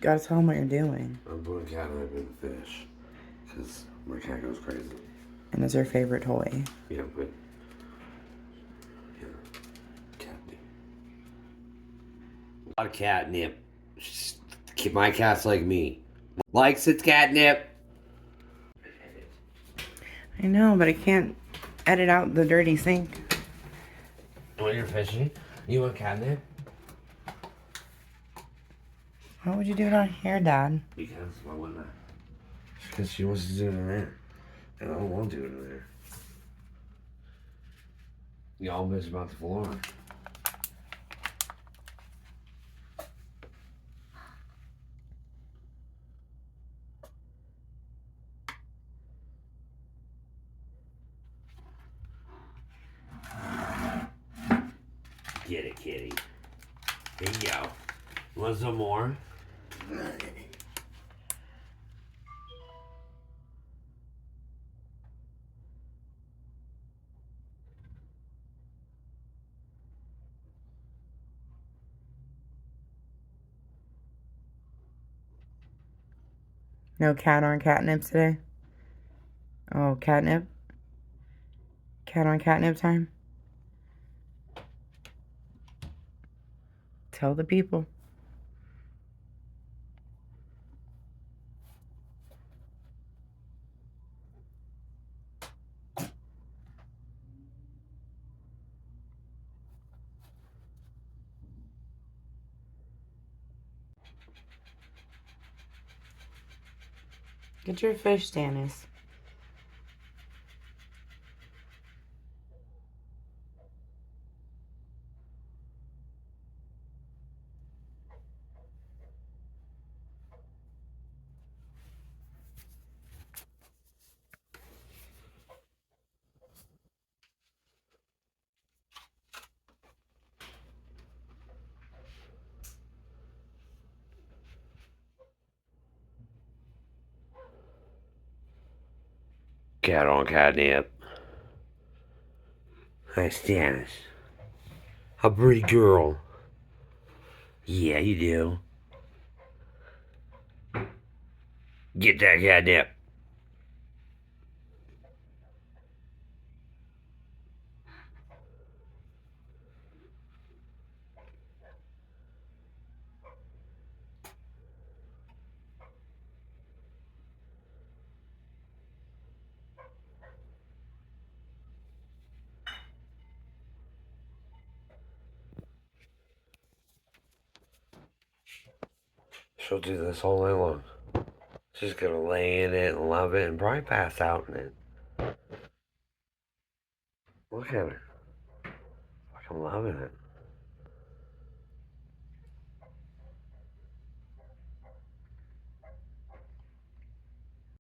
Gotta tell him what you're doing. I'm putting catnip in the fish because my cat goes crazy. And it's her favorite toy. Yeah, but yeah, catnip. A lot of catnip. My cat's like me. Likes its catnip. I know, but I can't edit out the dirty sink. When you're fishing, you want catnip? Why would you do it on here, Dad? Because why wouldn't I? Because she wants to do it in there. And I don't want to do it in there. Y'all miss about the floor. Get it, kitty. Here you go. Want some more? No cat on catnip today? Oh, catnip? Cat on catnip time? Tell the people. Get your fish, Stannis. Cat on catnip. Hi, Stannis. A pretty girl. Yeah, you do. Get that catnip. She'll do this all day long. She's gonna lay in it and love it and probably pass out in it. Look at her. Fucking loving it.